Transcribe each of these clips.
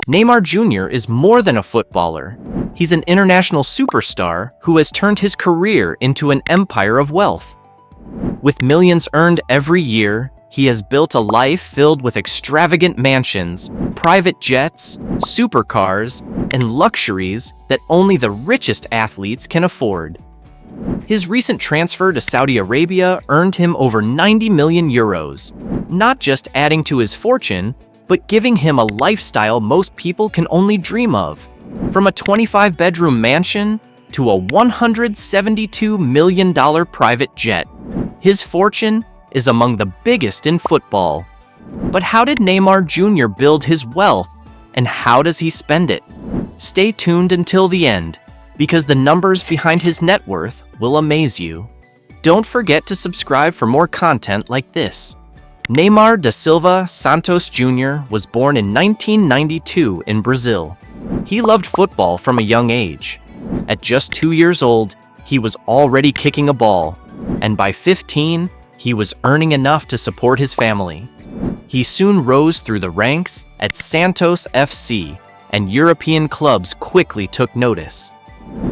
Neymar Jr. is more than a footballer. He's an international superstar who has turned his career into an empire of wealth. With millions earned every year, he has built a life filled with extravagant mansions, private jets, supercars, and luxuries that only the richest athletes can afford. His recent transfer to Saudi Arabia earned him over 90 million euros, not just adding to his fortune, but giving him a lifestyle most people can only dream of. From a 25-bedroom mansion to a $172 million private jet, his fortune is among the biggest in football. But how did Neymar Jr. build his wealth, and how does he spend it? Stay tuned until the end, because the numbers behind his net worth will amaze you. Don't forget to subscribe for more content like this. Neymar da Silva Santos Jr. was born in 1992 in Brazil. He loved football from a young age. At just 2 years old, he was already kicking a ball, and by 15, he was earning enough to support his family. He soon rose through the ranks at Santos FC, and European clubs quickly took notice.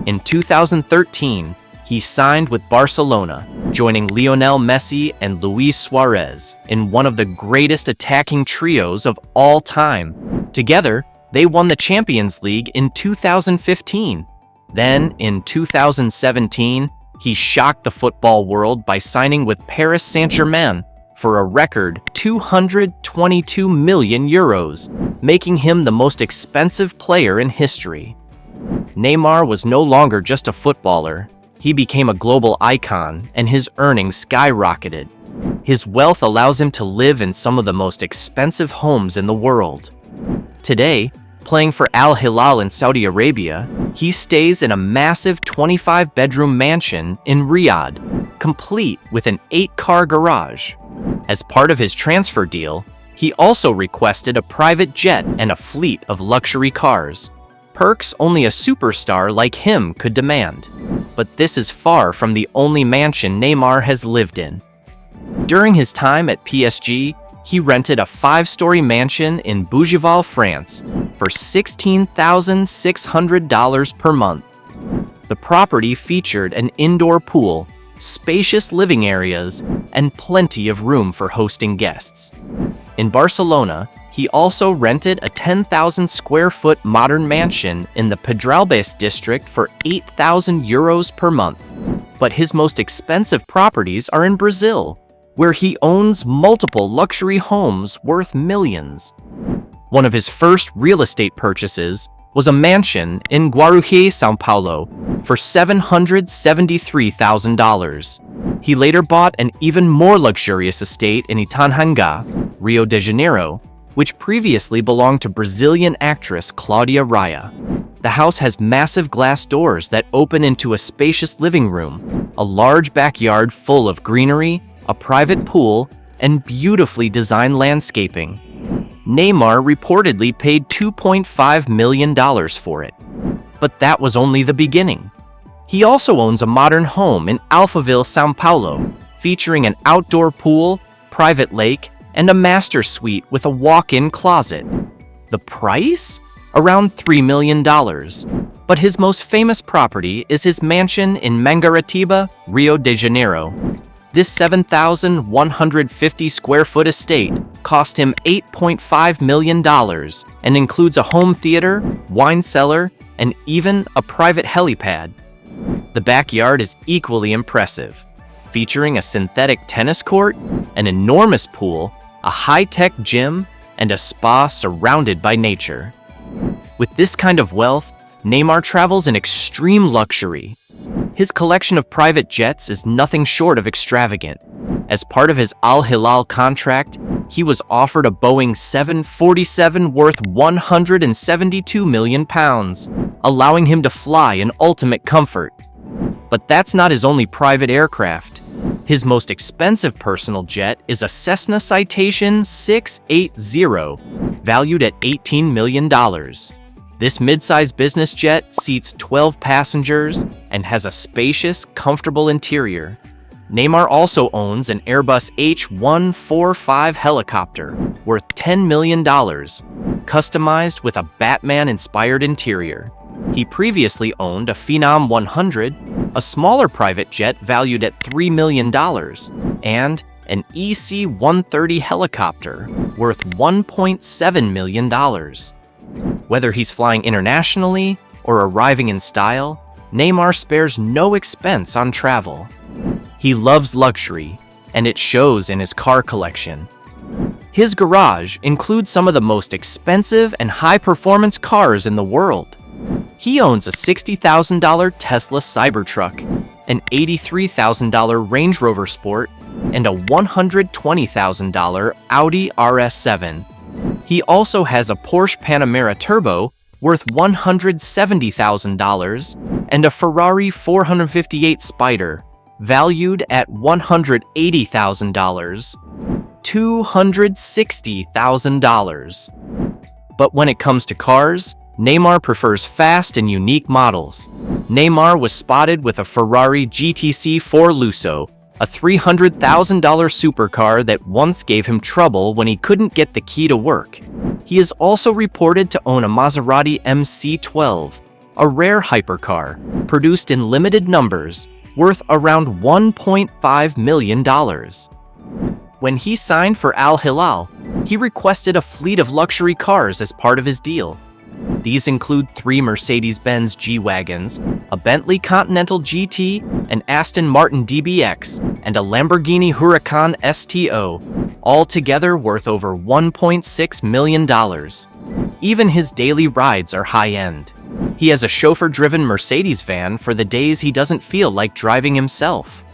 In 2013, he signed with Barcelona, joining Lionel Messi and Luis Suarez in one of the greatest attacking trios of all time. Together, they won the Champions League in 2015. Then, in 2017, he shocked the football world by signing with Paris Saint-Germain for a record 222 million euros, making him the most expensive player in history. Neymar was no longer just a footballer. He became a global icon, and his earnings skyrocketed. His wealth allows him to live in some of the most expensive homes in the world. Today, playing for Al Hilal in Saudi Arabia, he stays in a massive 25-bedroom mansion in Riyadh, complete with an 8-car garage. As part of his transfer deal, he also requested a private jet and a fleet of luxury cars. Perks only a superstar like him could demand. But this is far from the only mansion Neymar has lived in. During his time at PSG, he rented a 5-story mansion in Bougival, France, for $16,600 per month. The property featured an indoor pool, spacious living areas, and plenty of room for hosting guests. In Barcelona, he also rented a 10,000-square-foot modern mansion in the Pedralbes district for 8,000 euros per month. But his most expensive properties are in Brazil, where he owns multiple luxury homes worth millions. One of his first real estate purchases was a mansion in Guarujá, São Paulo, for $773,000. He later bought an even more luxurious estate in Itanhanga, Rio de Janeiro, which previously belonged to Brazilian actress Claudia Raia. The house has massive glass doors that open into a spacious living room, a large backyard full of greenery, a private pool, and beautifully designed landscaping. Neymar reportedly paid $2.5 million for it. But that was only the beginning. He also owns a modern home in Alphaville, São Paulo, featuring an outdoor pool, private lake, and a master suite with a walk-in closet. The price? Around $3 million. But his most famous property is his mansion in Mangaratiba, Rio de Janeiro. This 7,150-square-foot estate cost him $8.5 million and includes a home theater, wine cellar, and even a private helipad. The backyard is equally impressive, featuring a synthetic tennis court, an enormous pool, a high-tech gym, and a spa surrounded by nature. With this kind of wealth, Neymar travels in extreme luxury. His collection of private jets is nothing short of extravagant. As part of his Al Hilal contract, he was offered a Boeing 747 worth £172 million, allowing him to fly in ultimate comfort. But that's not his only private aircraft. His most expensive personal jet is a Cessna Citation 680, valued at $18 million. This mid-size business jet seats 12 passengers and has a spacious, comfortable interior. Neymar also owns an Airbus H145 helicopter worth $10 million, customized with a Batman-inspired interior. He previously owned a Phenom 100, a smaller private jet valued at $3 million, and an EC-130 helicopter worth $1.7 million. Whether he's flying internationally or arriving in style, Neymar spares no expense on travel. He loves luxury, and it shows in his car collection. His garage includes some of the most expensive and high-performance cars in the world. He owns a $60,000 Tesla Cybertruck, an $83,000 Range Rover Sport, and a $120,000 Audi RS7. He also has a Porsche Panamera Turbo worth $170,000 and a Ferrari 458 Spider valued at $180,000, $260,000. But when it comes to cars, Neymar prefers fast and unique models. Neymar was spotted with a Ferrari GTC 4 Lusso, a $300,000 supercar that once gave him trouble when he couldn't get the key to work. He is also reported to own a Maserati MC12, a rare hypercar, produced in limited numbers, worth around $1.5 million. When he signed for Al Hilal, he requested a fleet of luxury cars as part of his deal. These include 3 Mercedes-Benz G-Wagons, a Bentley Continental GT, an Aston Martin DBX, and a Lamborghini Huracan STO, all together worth over $1.6 million. Even his daily rides are high-end. He has a chauffeur-driven Mercedes van for the days he doesn't feel like driving himself.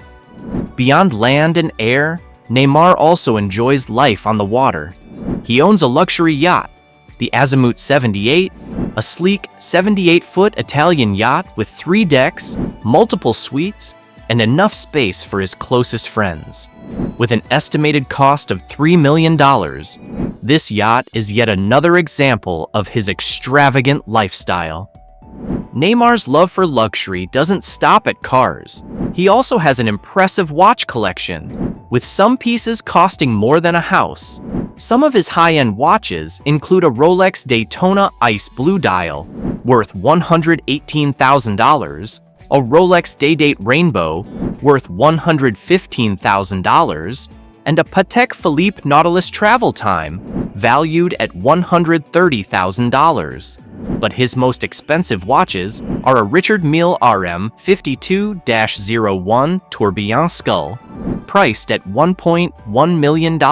Beyond land and air, Neymar also enjoys life on the water. He owns a luxury yacht, the Azimut 78, a sleek 78-foot Italian yacht with 3 decks, multiple suites, and enough space for his closest friends. With an estimated cost of $3 million, this yacht is yet another example of his extravagant lifestyle. Neymar's love for luxury doesn't stop at cars. He also has an impressive watch collection, with some pieces costing more than a house. Some of his high-end watches include a Rolex Daytona Ice Blue dial, worth $118,000, a Rolex Day-Date Rainbow, worth $115,000, and a Patek Philippe Nautilus Travel Time, valued at $130,000. But his most expensive watches are a Richard Mille RM 52-01 Tourbillon Skull, priced at $1.1 million,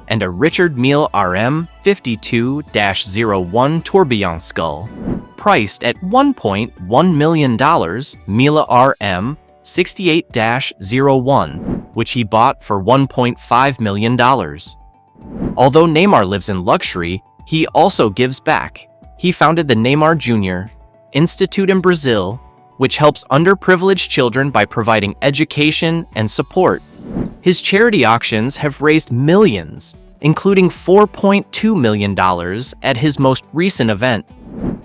and a Richard Mille RM 52-01 Tourbillon Skull, priced at $1.1 million, Mille RM 68-01, which he bought for $1.5 million. Although Neymar lives in luxury, he also gives back. He founded the Neymar Jr. Institute in Brazil, which helps underprivileged children by providing education and support. His charity auctions have raised millions, including $4.2 million at his most recent event.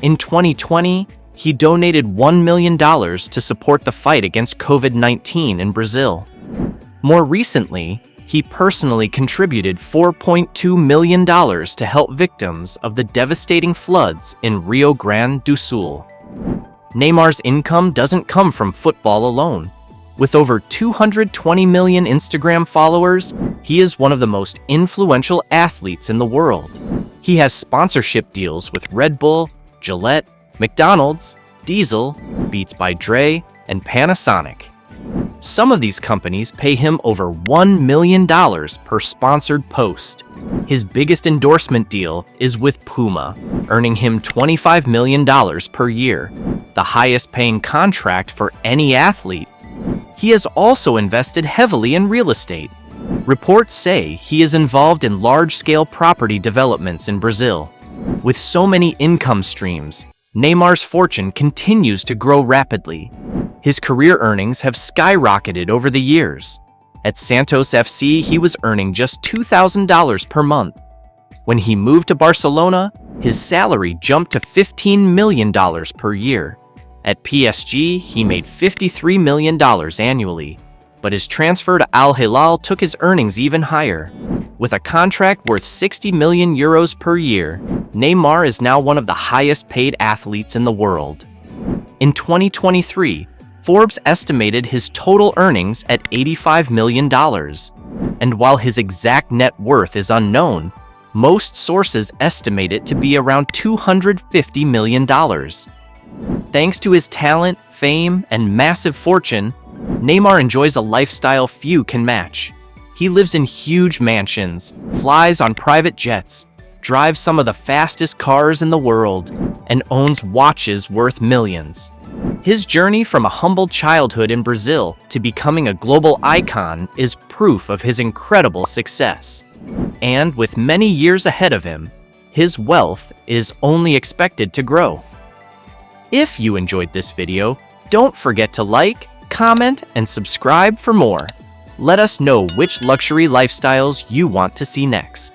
In 2020, he donated $1 million to support the fight against COVID-19 in Brazil. More recently, he personally contributed $4.2 million to help victims of the devastating floods in Rio Grande do Sul. Neymar's income doesn't come from football alone. With over 220 million Instagram followers, he is one of the most influential athletes in the world. He has sponsorship deals with Red Bull, Gillette, McDonald's, Diesel, Beats by Dre, and Panasonic. Some of these companies pay him over $1 million per sponsored post. His biggest endorsement deal is with Puma, earning him $25 million per year, the highest paying contract for any athlete. He has also invested heavily in real estate. Reports say he is involved in large-scale property developments in Brazil. With so many income streams, Neymar's fortune continues to grow rapidly. His career earnings have skyrocketed over the years. At Santos FC, he was earning just $2,000 per month. When he moved to Barcelona, his salary jumped to $15 million per year. At PSG, he made $53 million annually. but his transfer to Al Hilal took his earnings even higher. With a contract worth 60 million euros per year, Neymar is now one of the highest paid athletes in the world. In 2023, Forbes estimated his total earnings at $85 million. And while his exact net worth is unknown, most sources estimate it to be around $250 million. Thanks to his talent, fame, and massive fortune, Neymar enjoys a lifestyle few can match. He lives in huge mansions, flies on private jets, drives some of the fastest cars in the world, and owns watches worth millions. His journey from a humble childhood in Brazil to becoming a global icon is proof of his incredible success. And with many years ahead of him, his wealth is only expected to grow. If you enjoyed this video, don't forget to like, comment, and subscribe for more. Let us know which luxury lifestyles you want to see next.